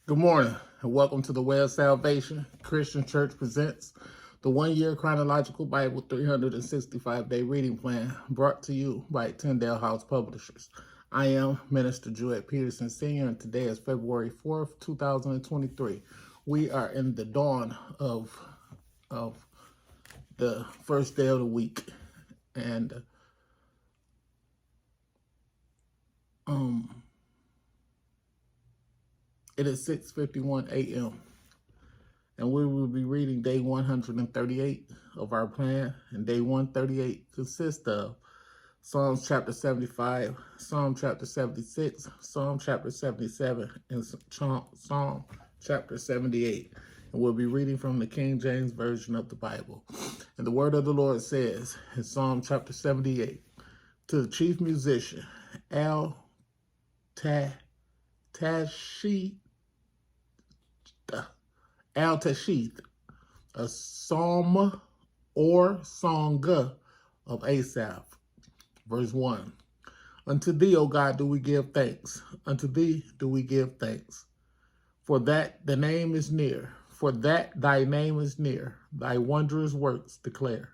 Good morning, and welcome to the Way of Salvation. Christian Church presents the one-year Chronological Bible 365-day reading plan, brought to you by Tyndale House Publishers. I am Minister Jewett Peterson Sr., and today is February 4th, 2023. We are in the dawn of the first day of the week, and it is 6:51 a.m. and we will be reading day 138 of our plan. And day 138 consists of Psalms chapter 75, Psalm chapter 76, Psalm chapter 77, and Psalm chapter 78. And we'll be reading from the King James Version of the Bible. And the word of the Lord says in Psalm chapter 78, to the chief musician, Al-Tashith, a psalm or song of Asaph. Verse 1. Unto thee, O God, do we give thanks. Unto thee do we give thanks. For that the name is near. For that thy name is near. Thy wondrous works declare.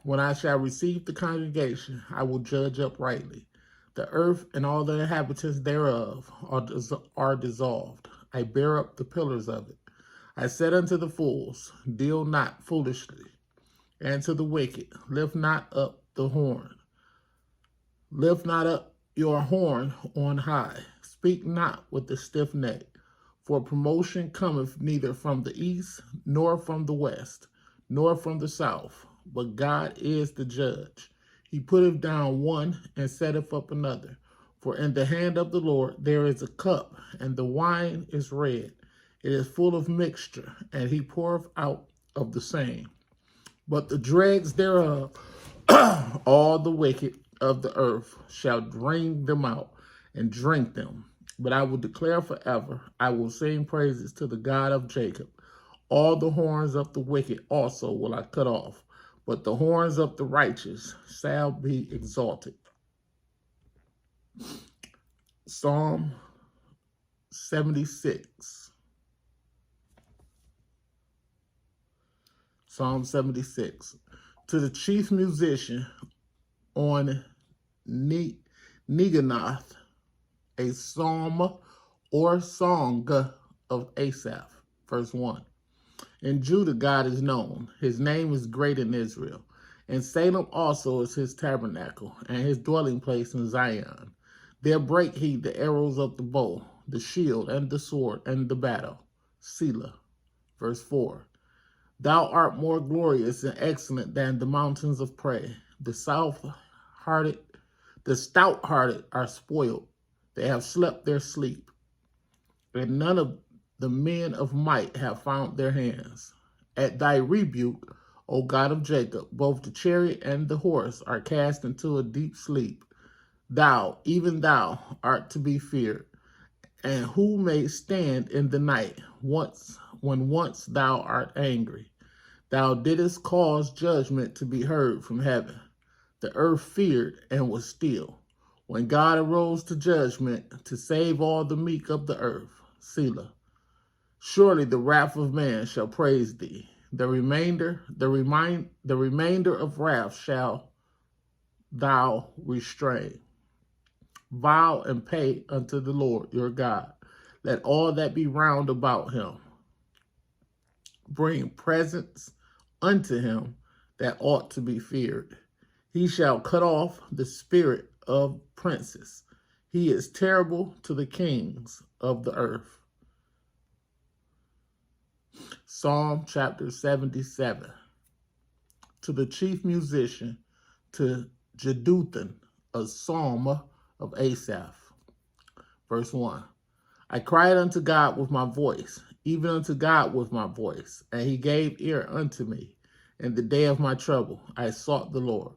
When I shall receive the congregation, I will judge uprightly. The earth and all the inhabitants thereof are dissolved. I bear up the pillars of it. I said unto the fools, deal not foolishly. And to the wicked, lift not up the horn. Lift not up your horn on high. Speak not with the stiff neck. For promotion cometh neither from the east, nor from the west, nor from the south. But God is the judge. He putteth down one and setteth up another. For in the hand of the Lord there is a cup, and the wine is red. It is full of mixture, and he poureth out of the same. But the dregs thereof, all the wicked of the earth shall drain them out and drink them. But I will declare forever, I will sing praises to the God of Jacob. All the horns of the wicked also will I cut off, but the horns of the righteous shall be exalted. Psalm 76. Psalm 76. To the chief musician on Neganoth, a psalm or song of Asaph. Verse 1. In Judah God is known. His name is great in Israel. And Salem also is his tabernacle, and his dwelling place in Zion. There break he the arrows of the bow, the shield, and the sword, and the battle. Selah. Verse 4. Thou art more glorious and excellent than the mountains of prey. The stout-hearted are spoiled. They have slept their sleep. And none of the men of might have found their hands. At thy rebuke, O God of Jacob, both the chariot and the horse are cast into a deep sleep. Thou, even thou, art to be feared. And who may stand in the night when once thou art angry? Thou didst cause judgment to be heard from heaven. The earth feared and was still. When God arose to judgment to save all the meek of the earth. Selah. Surely the wrath of man shall praise thee. The remainder of wrath shall thou restrain. Vow and pay unto the Lord your God. Let all that be round about him bring presents unto him that ought to be feared. He shall cut off the spirit of princes. He is terrible to the kings of the earth. Psalm chapter 77. To the chief musician, to Jeduthun, a psalm of Asaph. Verse 1. I cried unto God with my voice, even unto God with my voice, and he gave ear unto me. In the day of my trouble I sought the Lord.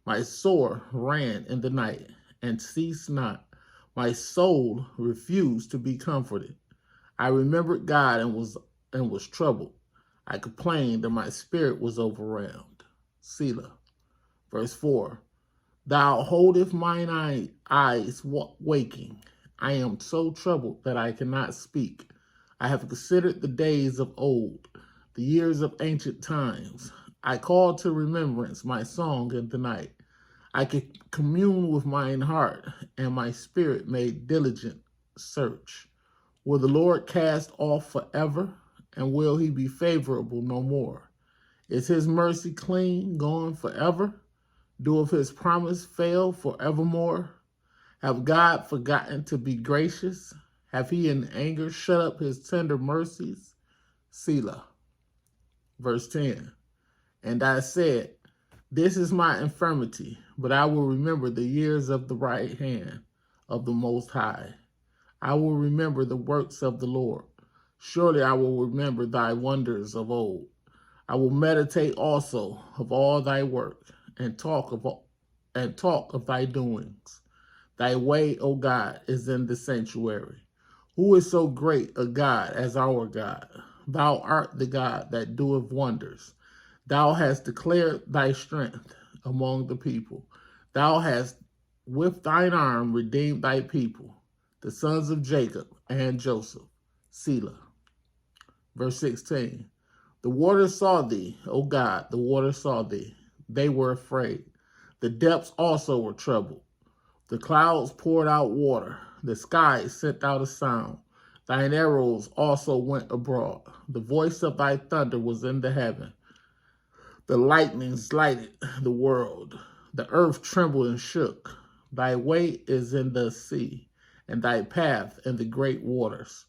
My soul ran in the night and ceased not. My soul refused to be comforted. I remembered God and was troubled. I complained and my spirit was overwhelmed. Selah. Verse 4. Thou holdest mine eyes waking. I am so troubled that I cannot speak. I have considered the days of old, the years of ancient times. I call to remembrance my song in the night. I could commune with mine heart, and my spirit made diligent search. Will the Lord cast off forever, and will he be favorable no more? Is his mercy clean, gone forever? Doeth his promise fail forevermore? Have God forgotten to be gracious? Have he in anger shut up his tender mercies? Selah. Verse 10. And I said, this is my infirmity, but I will remember the years of the right hand of the Most High. I will remember the works of the Lord. Surely I will remember thy wonders of old. I will meditate also of all thy work and talk of thy doings. Thy way, O God, is in the sanctuary. Who is so great a God as our God? Thou art the God that doeth wonders. Thou hast declared thy strength among the people. Thou hast with thine arm redeemed thy people, the sons of Jacob and Joseph. Selah. Verse 16. The waters saw thee, O God, the waters saw thee. They were afraid. The depths also were troubled. The clouds poured out water. The sky sent out a sound. Thine arrows also went abroad. The voice of thy thunder was in the heaven. The lightnings lighted the world. The earth trembled and shook. Thy way is in the sea, and thy path in the great waters,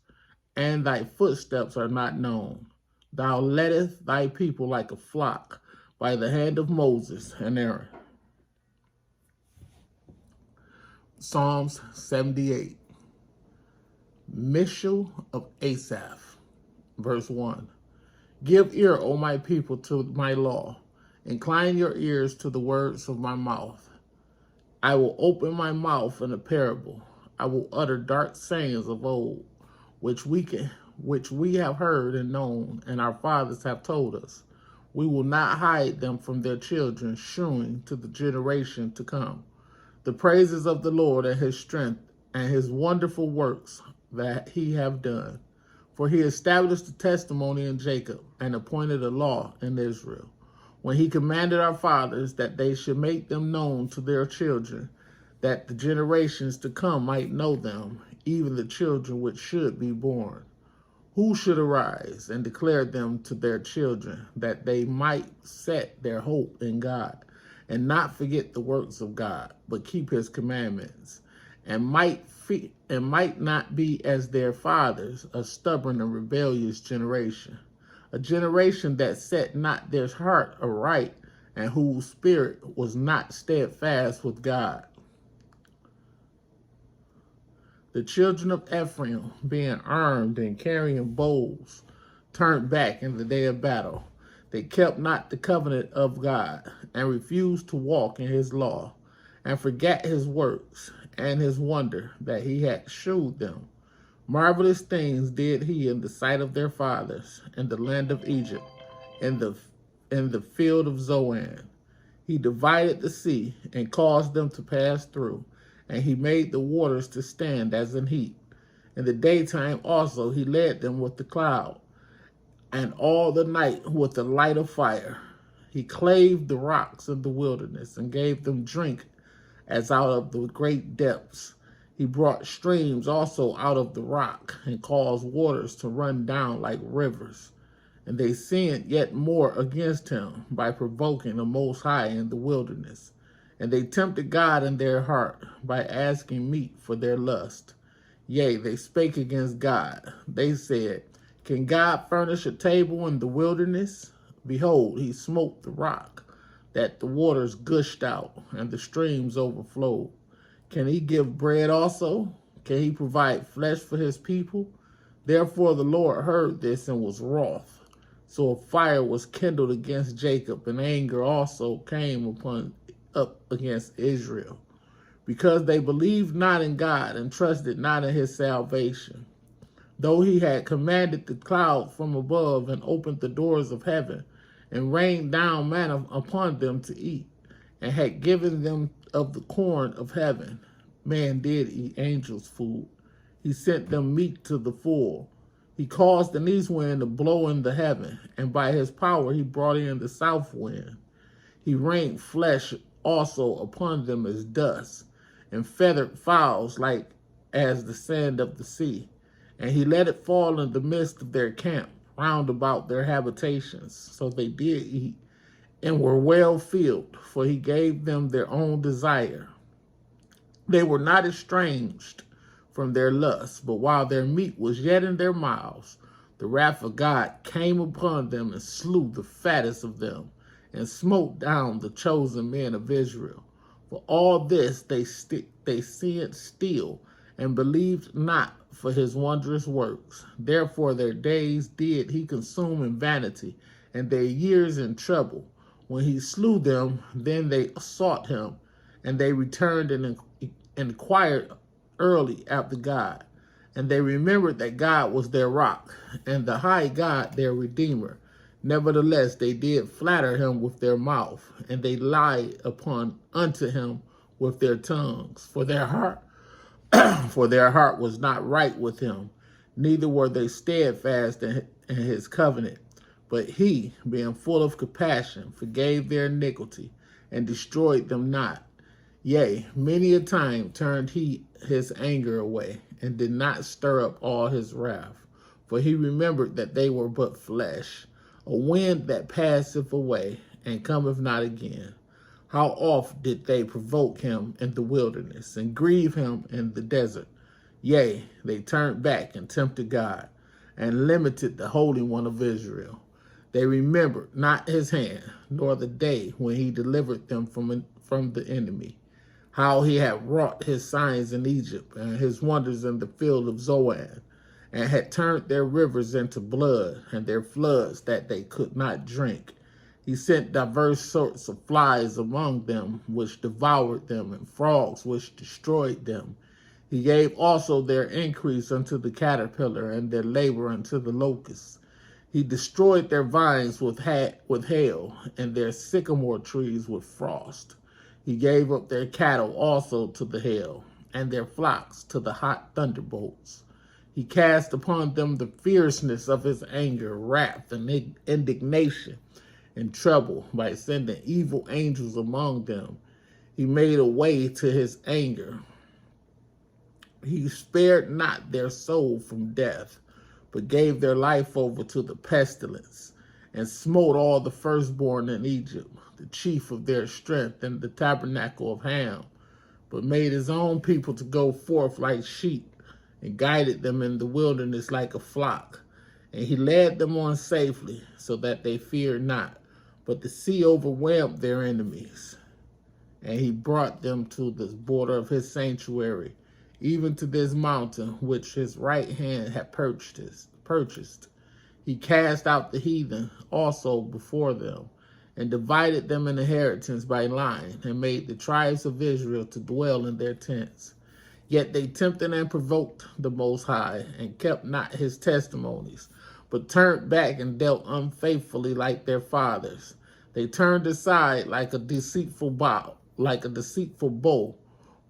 and thy footsteps are not known. Thou leddest thy people like a flock by the hand of Moses and Aaron. Psalms 78. Mishal of Asaph. Verse 1. Give ear, O my people, to my law. Incline your ears to the words of my mouth. I will open my mouth in a parable. I will utter dark sayings of old, which we have heard and known, and our fathers have told us. We will not hide them from their children, shewing to the generation to come the praises of the Lord and his strength and his wonderful works that he have done. For he established a testimony in Jacob and appointed a law in Israel, when he commanded our fathers that they should make them known to their children, that the generations to come might know them, even the children which should be born. Who should arise and declare them to their children, that they might set their hope in God, and not forget the works of God, but keep his commandments, and might not be as their fathers, a stubborn and rebellious generation, a generation that set not their heart aright, and whose spirit was not steadfast with God. The children of Ephraim, being armed and carrying bows, turned back in the day of battle. They kept not the covenant of God, and refused to walk in his law, and forgot his works, and his wonder that he had shewed them. Marvelous things did he in the sight of their fathers, in the land of Egypt, in the field of Zoan. He divided the sea, and caused them to pass through, and he made the waters to stand as an heap. In the daytime also he led them with the cloud, and all the night with the light of fire. He clave the rocks of the wilderness, and gave them drink as out of the great depths. He brought streams also out of the rock, and caused waters to run down like rivers. And they sinned yet more against him by provoking the Most High in the wilderness. And they tempted God in their heart by asking meat for their lust. Yea, they spake against God. They said, can God furnish a table in the wilderness? Behold, he smote the rock, that the waters gushed out, and the streams overflowed. Can he give bread also? Can he provide flesh for his people? Therefore the Lord heard this and was wroth. So a fire was kindled against Jacob, and anger also came up against Israel, because they believed not in God and trusted not in his salvation. Though he had commanded the cloud from above, and opened the doors of heaven, and rained down manna upon them to eat, and had given them of the corn of heaven, man did eat angels' food. He sent them meat to the full. He caused the east wind to blow in the heaven, and by his power he brought in the south wind. He rained flesh also upon them as dust, and feathered fowls like as the sand of the sea. And he let it fall in the midst of their camp, round about their habitations. So they did eat, and were well filled, for he gave them their own desire. They were not estranged from their lusts, but while their meat was yet in their mouths, the wrath of God came upon them and slew the fattest of them, and smote down the chosen men of Israel. For all this they sinned still, and believed not for his wondrous works. Therefore their days did he consume in vanity, and their years in trouble. When he slew them, then they sought him, and they returned and inquired early after God. And they remembered that God was their rock, and the high God their redeemer. Nevertheless, they did flatter him with their mouth, and they lied unto him with their tongues. For their heart was not right with him, neither were they steadfast in his covenant. But he, being full of compassion, forgave their iniquity, and destroyed them not. Yea, many a time turned he his anger away, and did not stir up all his wrath. For he remembered that they were but flesh, a wind that passeth away, and cometh not again. How oft did they provoke him in the wilderness, and grieve him in the desert? Yea, they turned back and tempted God, and limited the Holy One of Israel. They remembered not his hand, nor the day when he delivered them from the enemy, how he had wrought his signs in Egypt, and his wonders in the field of Zoan, and had turned their rivers into blood, and their floods that they could not drink. He sent diverse sorts of flies among them, which devoured them, and frogs which destroyed them. He gave also their increase unto the caterpillar, and their labor unto the locust. He destroyed their vines with hail, and their sycamore trees with frost. He gave up their cattle also to the hail, and their flocks to the hot thunderbolts. He cast upon them the fierceness of his anger, wrath, and indignation, and trouble by sending evil angels among them. He made a way to his anger. He spared not their soul from death, but gave their life over to the pestilence, and smote all the firstborn in Egypt, the chief of their strength, and the tabernacle of Ham, but made his own people to go forth like sheep, and guided them in the wilderness like a flock. And he led them on safely, so that they feared not. But the sea overwhelmed their enemies, and he brought them to the border of his sanctuary, even to this mountain which his right hand had purchased. He cast out the heathen also before them, and divided them in inheritance by line, and made the tribes of Israel to dwell in their tents. Yet they tempted and provoked the Most High, and kept not his testimonies, but turned back and dealt unfaithfully like their fathers. They turned aside like a deceitful bow,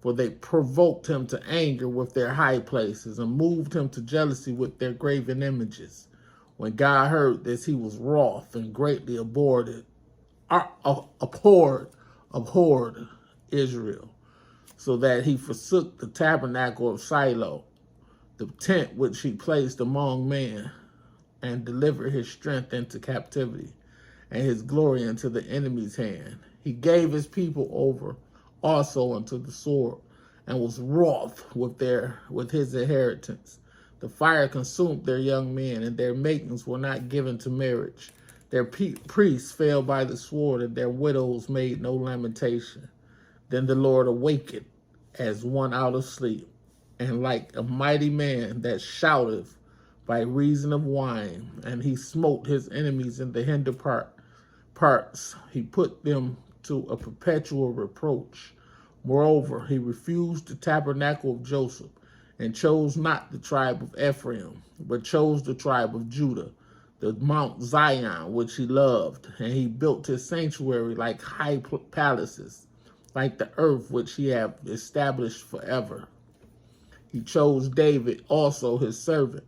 for they provoked him to anger with their high places, and moved him to jealousy with their graven images. When God heard this, he was wroth, and greatly abhorred Israel, so that he forsook the tabernacle of Shiloh, the tent which he placed among men, and delivered his strength into captivity, and his glory into the enemy's hand. He gave his people over also unto the sword, and was wroth with his inheritance. The fire consumed their young men, and their maidens were not given to marriage. Their priests fell by the sword, and their widows made no lamentation. Then the Lord awakened as one out of sleep, and like a mighty man that shouteth by reason of wine, and he smote his enemies in the hinder parts. He put them to a perpetual reproach. Moreover, he refused the tabernacle of Joseph, and chose not the tribe of Ephraim, but chose the tribe of Judah, the Mount Zion which he loved. And he built his sanctuary like high palaces, like the earth which he hath established forever. He chose David also his servant,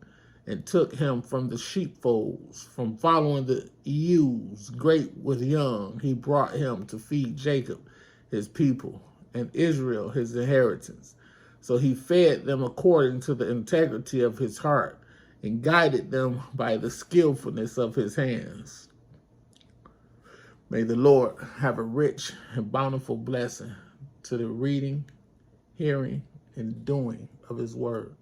and took him from the sheepfolds, from following the ewes, great with young. He brought him to feed Jacob, his people, and Israel, his inheritance. So he fed them according to the integrity of his heart, and guided them by the skillfulness of his hands. May the Lord have a rich and bountiful blessing to the reading, hearing, and doing of his word.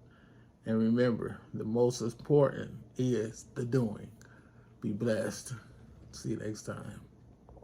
And remember, the most important is the doing. Be blessed. See you next time.